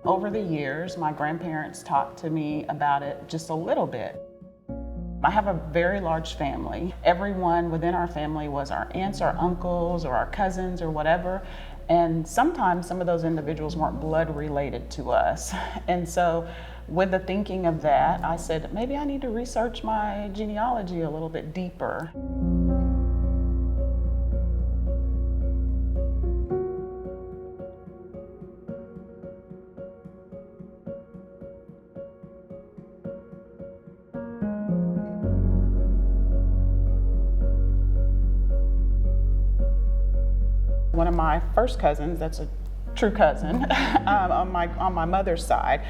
Over the years, my grandparents talked to me about it just a little bit. I have a very large family. Everyone within our family was our aunts, our uncles, or our cousins, or whatever. And sometimes some of those individuals weren't blood related to us. And so with the thinking of that, I said, maybe I need to research my genealogy a little bit deeper. One of my first cousins, that's a true cousin, on my mother's side,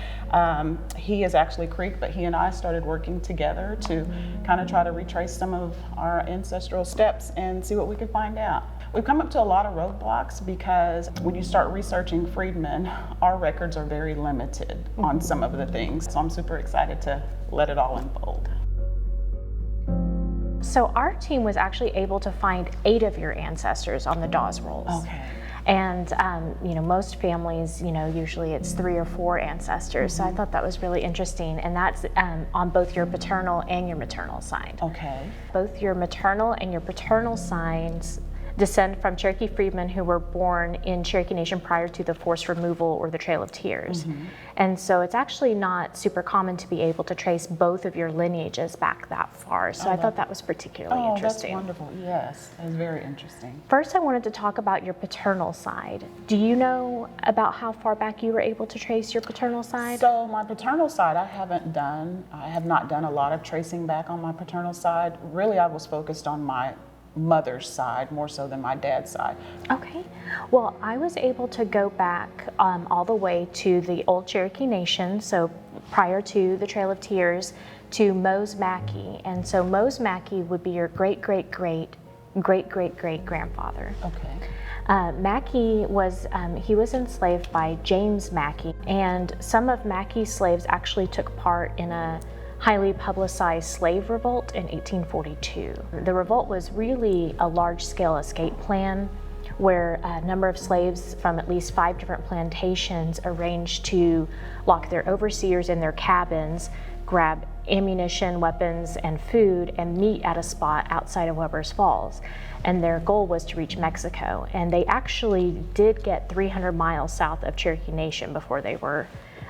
he is actually Creek, but he and I started working together to kind of try to retrace some of our ancestral steps and see what we could find out. We've come up to a lot of roadblocks because when you start researching Freedmen, our records are very limited on some of the things. So I'm super excited to let it all unfold. So our team was actually able to find 8 of your ancestors on the Dawes rolls. Okay. And most families, usually it's 3 or 4 ancestors. So I thought that was really interesting. And that's on both your paternal and your maternal side. Okay. Both your maternal and your paternal sides descend from Cherokee Freedmen who were born in Cherokee Nation prior to the forced removal or the Trail of Tears. And so it's actually not super common to be able to trace both of your lineages back that far. So I thought that was particularly interesting. Oh, that's wonderful. Yes, that was very interesting. First, I wanted to talk about your paternal side. Do you know about how far back you were able to trace your paternal side? So my paternal side, I have not done a lot of tracing back on my paternal side. Really, I was focused on my mother's side more so than my dad's side. Okay. Well, I was able to go back all the way to the old Cherokee Nation, so prior to the Trail of Tears, to Mose Mackey. And so Mose Mackey would be your great-great-great-great-great-great-grandfather. Okay. Mackey was, he was enslaved by James Mackey, and some of Mackey's slaves actually took part in a highly publicized slave revolt in 1842. The revolt was really a large-scale escape plan where a number of slaves from at least 5 different plantations arranged to lock their overseers in their cabins, grab ammunition, weapons, and food, and meet at a spot outside of Weber's Falls. And their goal was to reach Mexico. And they actually did get 300 miles south of Cherokee Nation before they were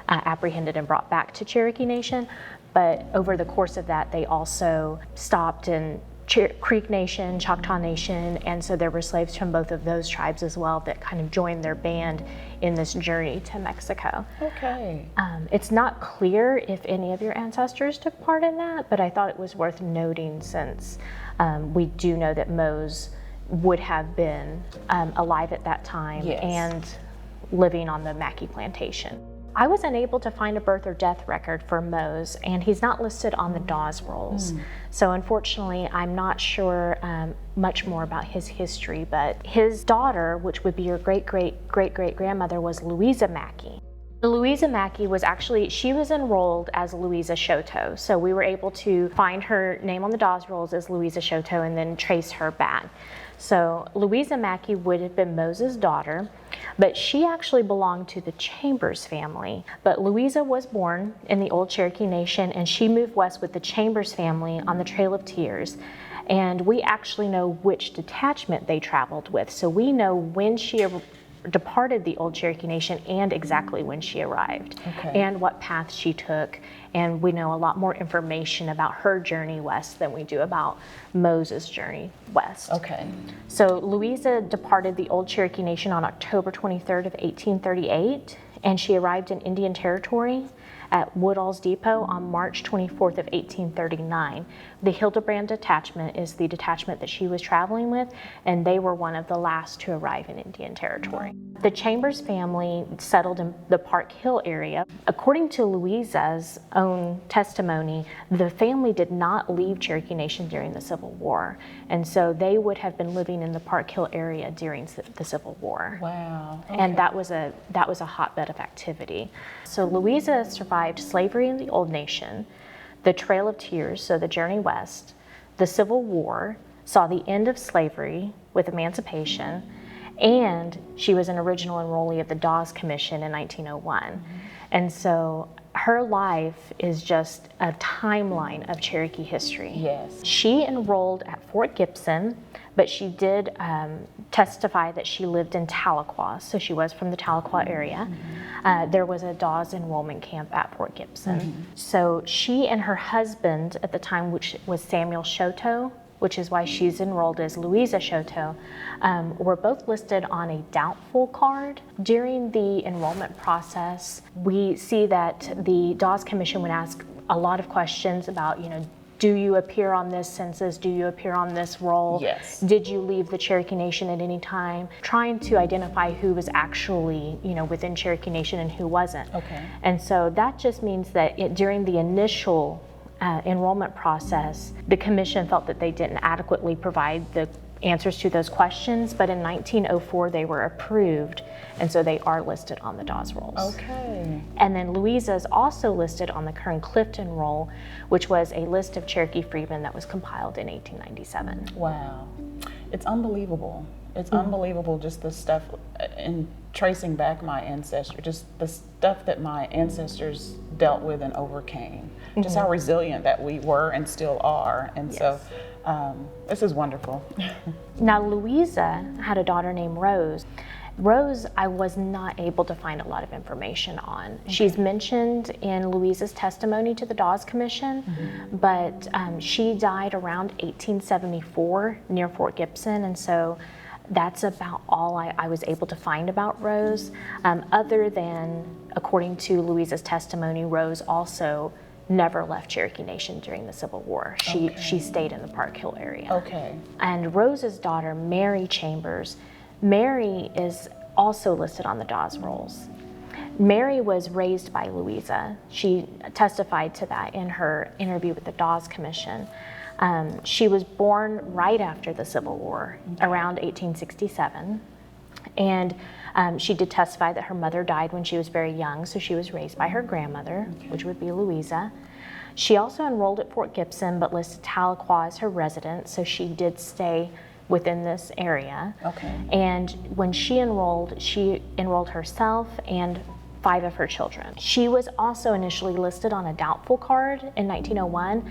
apprehended and brought back to Cherokee Nation. But over the course of that, they also stopped in Creek Nation, Choctaw Nation, and so there were slaves from both of those tribes as well that kind of joined their band in this journey to Mexico. Okay. It's not clear if any of your ancestors took part in that, but I thought it was worth noting since we do know that Mose would have been alive at that time. Yes. And living on the Mackey plantation. I was unable to find a birth or death record for Mose, and he's not listed on the Dawes rolls. So unfortunately, I'm not sure much more about his history, but his daughter, which would be your great-great-great-great-grandmother, was Louisa Mackey. Louisa Mackey was actually, she was enrolled as Louisa Shoto. So we were able to find her name on the Dawes rolls as Louisa Shoto and then trace her back. So Louisa Mackey would have been Mose's daughter, but she actually belonged to the Chambers family. But Louisa was born in the old Cherokee Nation, and she moved west with the Chambers family on the Trail of Tears. And we actually know which detachment they traveled with. So we know when she departed the old Cherokee Nation and exactly when she arrived, and what path she took. And we know a lot more information about her journey west than we do about Mose's journey west. Okay. So Louisa departed the old Cherokee Nation on October 23rd of 1838, and she arrived in Indian Territory at Woodall's Depot on March 24th of 1839. The Hildebrand detachment is the detachment that she was traveling with, and they were one of the last to arrive in Indian Territory. The Chambers family settled in the Park Hill area. According to Louisa's own testimony, the family did not leave Cherokee Nation during the Civil War, and so they would have been living in the Park Hill area during the Civil War. Wow. Okay. And that was a hotbed of activity. So Louisa survived slavery in the Old Nation, the Trail of Tears, so the journey west, the Civil War, saw the end of slavery with emancipation, And she was an original enrollee of the Dawes Commission in 1901. And so her life is just a timeline of Cherokee history. Yes. She enrolled at Fort Gibson, but she did testify that she lived in Tahlequah, so she was from the Tahlequah area. There was a Dawes enrollment camp at Fort Gibson. So she and her husband at the time, which was Samuel Shoto, which is why she's enrolled as Louisa Shoto, were both listed on a doubtful card. During the enrollment process, we see that the Dawes Commission would ask a lot of questions about, do you appear on this census? Do you appear on this roll? Yes. Did you leave the Cherokee Nation at any time? Trying to identify who was actually, within Cherokee Nation and who wasn't. Okay. And so that just means that during the initial enrollment process, the commission felt that they didn't adequately provide the answers to those questions, but in 1904 they were approved, and so they are listed on the Dawes rolls. Okay. And then Louisa is also listed on the Kern-Clifton roll, which was a list of Cherokee freedmen that was compiled in 1897. Wow. It's unbelievable. It's unbelievable, just the stuff in tracing back my ancestry, just the stuff that my ancestors dealt with and overcame, just how resilient that we were and still are. And so this is wonderful. Now, Louisa had a daughter named Rose. Rose, I was not able to find a lot of information on. She's mentioned in Louisa's testimony to the Dawes Commission, but she died around 1874 near Fort Gibson, and so that's about all I was able to find about Rose, other than, according to Louisa's testimony, Rose also never left Cherokee Nation during the Civil War. She stayed in the Park Hill area. Okay. And Rose's daughter, Mary Chambers, Mary is also listed on the Dawes rolls. Mary was raised by Louisa. She testified to that in her interview with the Dawes Commission. She was born right after the Civil War, around 1867. And she did testify that her mother died when she was very young, so she was raised by her grandmother, which would be Louisa. She also enrolled at Fort Gibson, but listed Tahlequah as her residence, so she did stay within this area. Okay. And when she enrolled herself and 5 of her children. She was also initially listed on a doubtful card in 1901,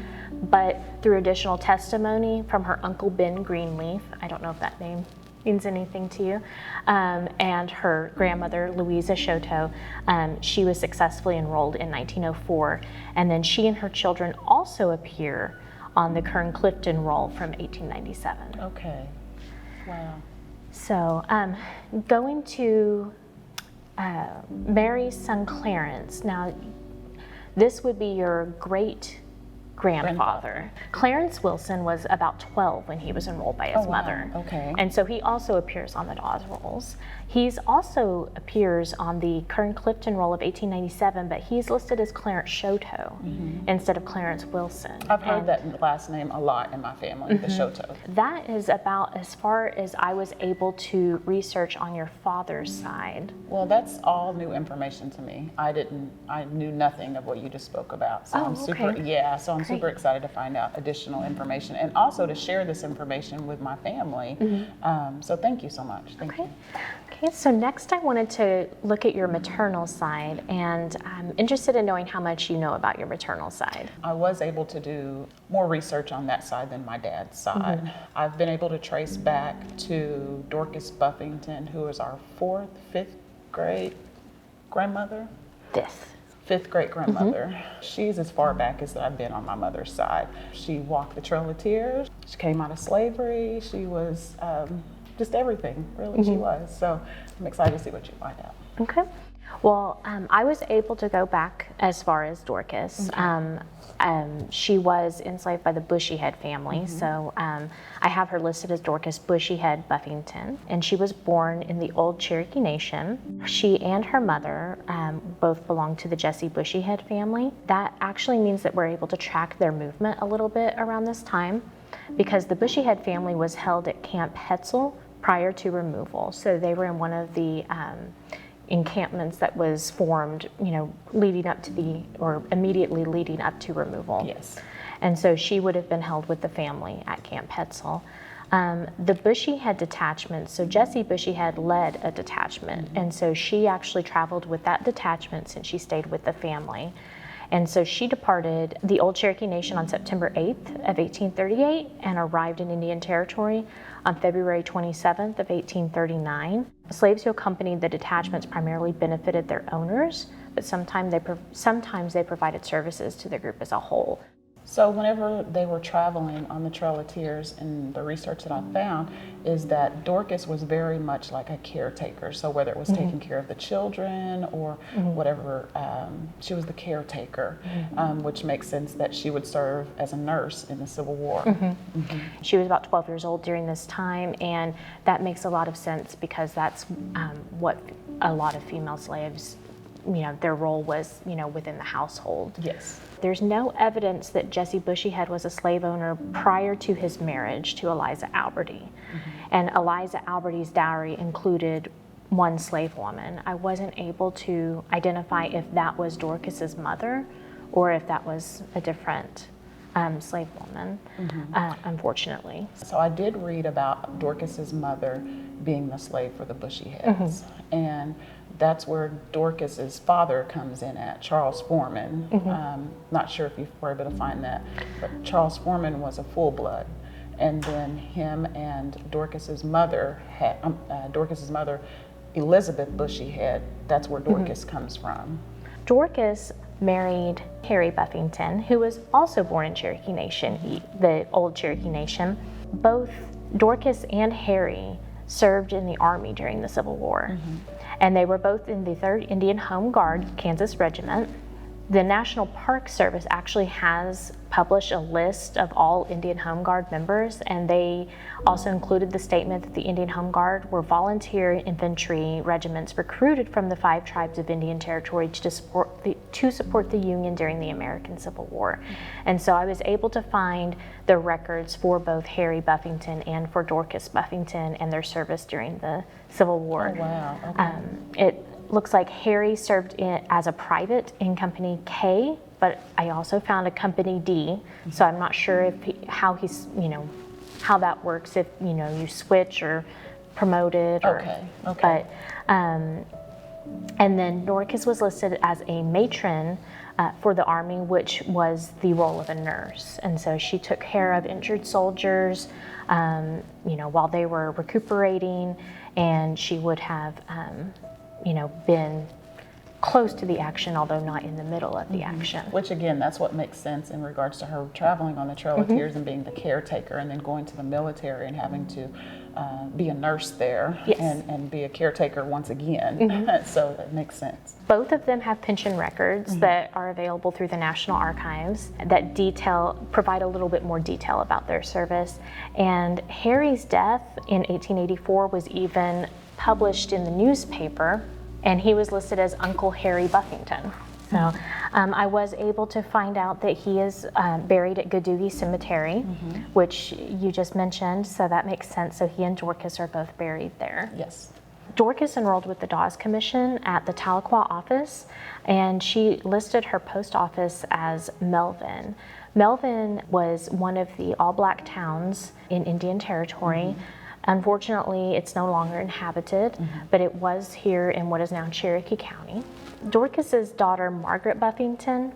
but through additional testimony from her uncle Ben Greenleaf, I don't know if that name means anything to you, and her grandmother Louisa Shoto, she was successfully enrolled in 1904, and then she and her children also appear on the Kern-Clifton roll from 1897. Okay. Wow. So going to Mary's son Clarence. Now, this would be your great grandfather. Clarence Wilson was about 12 when he was enrolled by his mother. Okay. And so he also appears on the Dawes rolls. He's also appears on the Kern-Clifton roll of 1897, but he's listed as Clarence Shoto instead of Clarence Wilson. I've heard that last name a lot in my family, the Shoto. That is about as far as I was able to research on your father's side. Well, that's all new information to me. I knew nothing of what you just spoke about. So I'm super excited to find out additional information and also to share this information with my family. So thank you so much. Thank you. Okay, so next I wanted to look at your maternal side, and I'm interested in knowing how much you know about your maternal side. I was able to do more research on that side than my dad's side. I've been able to trace back to Dorcas Buffington, who is our 5th great grandmother. Fifth great grandmother. She's as far back as I've been on my mother's side. She walked the Trail of Tears. She came out of slavery. She was just everything, really, she was. So I'm excited to see what you find out. Okay. Well, I was able to go back as far as Dorcas. She was enslaved by the Bushyhead family, so I have her listed as Dorcas Bushyhead Buffington, and she was born in the Old Cherokee Nation. She and her mother both belonged to the Jesse Bushyhead family. That actually means that we're able to track their movement a little bit around this time, because the Bushyhead family was held at Camp Hetzel prior to removal, so they were in one of the encampments that was formed, leading up to or immediately leading up to removal. Yes. And so she would have been held with the family at Camp Hetzel. The Bushyhead detachment, so Jessie Bushyhead led a detachment, and so she actually traveled with that detachment since she stayed with the family. And so she departed the Old Cherokee Nation on September 8th of 1838 and arrived in Indian Territory on February 27th of 1839. Slaves who accompanied the detachments primarily benefited their owners, but sometimes they provided services to the group as a whole. So whenever they were traveling on the Trail of Tears, and the research that I found is that Dorcas was very much like a caretaker. So whether it was taking care of the children or whatever, she was the caretaker, which makes sense that she would serve as a nurse in the Civil War. She was about 12 years old during this time, and that makes a lot of sense because that's what a lot of female slaves, their role was, within the household. Yes. There's no evidence that Jessie Bushyhead was a slave owner prior to his marriage to Eliza Alberty. And Eliza Alberty's dowry included one slave woman. I wasn't able to identify if that was Dorcas's mother or if that was a different slave woman, unfortunately. So I did read about Dorcas's mother being the slave for the Bushyheads, and that's where Dorcas's father comes in at, Charles Foreman. Not sure if you were able to find that, but Charles Foreman was a full blood, and then him and Dorcas's mother Elizabeth Bushyhead. That's where Dorcas comes from. Dorcas married Harry Buffington, who was also born in Cherokee Nation, the Old Cherokee Nation. Both Dorcas and Harry served in the Army during the Civil War. And they were both in the 3rd Indian Home Guard, Kansas Regiment. The National Park Service actually has published a list of all Indian Home Guard members, and they also included the statement that the Indian Home Guard were volunteer infantry regiments recruited from the 5 tribes of Indian Territory to support the Union during the American Civil War. And so I was able to find the records for both Harry Buffington and for Dorcas Buffington and their service during the Civil War. Oh, wow. Okay. It looks like Harry served as a private in Company K, but I also found a Company D, so I'm not sure how that works, if you switch or promoted. Okay. Okay. But and then Dorcas was listed as a matron for the Army, which was the role of a nurse, and so she took care of injured soldiers, while they were recuperating, and she would have been close to the action, although not in the middle of the action. Which again, that's what makes sense in regards to her traveling on the Trail of Tears and being the caretaker, and then going to the military and having to be a nurse there. Yes. and be a caretaker once again. So that makes sense. Both of them have pension records that are available through the National Archives that provide a little bit more detail about their service. And Harry's death in 1884 was even published in the newspaper, and he was listed as Uncle Harry Buffington. So I was able to find out that he is buried at Gadoogie Cemetery, which you just mentioned, so that makes sense. So he and Dorcas are both buried there. Yes. Dorcas enrolled with the Dawes Commission at the Tahlequah office, and she listed her post office as Melvin. Melvin was one of the all-black towns in Indian Territory. Unfortunately, it's no longer inhabited, but it was here in what is now Cherokee County. Dorcas's daughter, Margaret Buffington,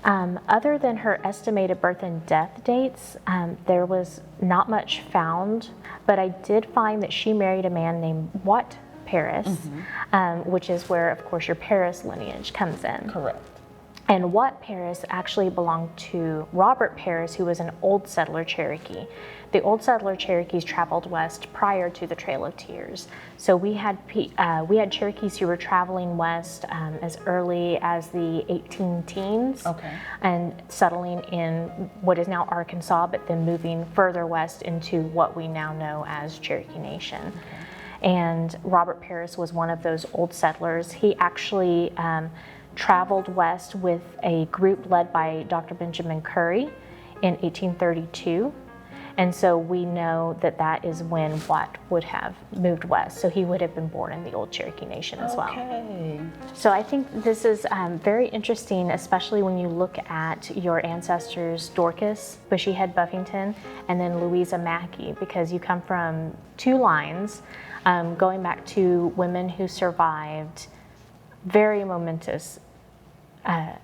other than her estimated birth and death dates, there was not much found, but I did find that she married a man named Watt Paris, which is where, of course, your Paris lineage comes in. Correct. And Watt Paris actually belonged to Robert Paris, who was an old settler Cherokee. The old settler Cherokees traveled west prior to the Trail of Tears. So we had Cherokees who were traveling west as early as the 18-teens, and settling in what is now Arkansas, but then moving further west into what we now know as Cherokee Nation. And Robert Paris was one of those old settlers. He actually traveled west with a group led by Dr. Benjamin Curry in 1832. And so we know that that is when Watt would have moved west. So he would have been born in the old Cherokee Nation as well. Okay. So I think this is very interesting, especially when you look at your ancestors, Dorcas Bushyhead Buffington, and then Louisa Mackey, because you come from two lines going back to women who survived very momentous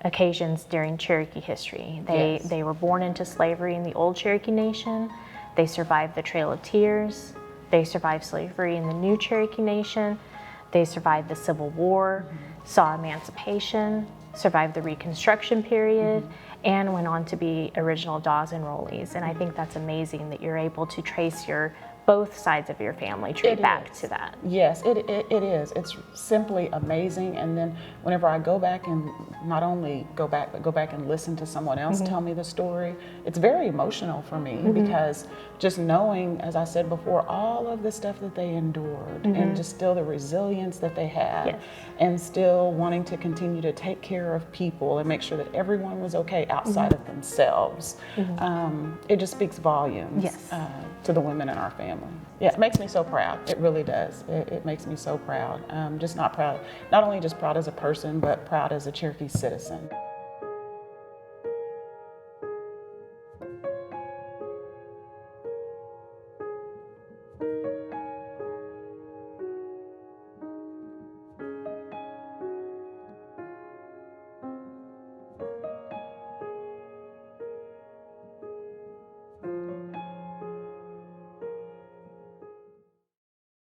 occasions during Cherokee history. They were born into slavery in the old Cherokee Nation. They survived the Trail of Tears. They survived slavery in the new Cherokee Nation. They survived the Civil War, saw emancipation, survived the Reconstruction period, and went on to be original Dawes enrollees. And I think that's amazing that you're able to trace both sides of your family tree back to that. Yes, it is. It's simply amazing. And then whenever I go back and not only go back, but go back and listen to someone else tell me the story, it's very emotional for me because just knowing, as I said before, all of the stuff that they endured and just still the resilience that they had and still wanting to continue to take care of people and make sure that everyone was okay outside of themselves. It just speaks volumes to the women in our family. Yeah, it makes me so proud. It really does. It makes me so proud. Just not proud, not only just proud as a person, but proud as a Cherokee citizen.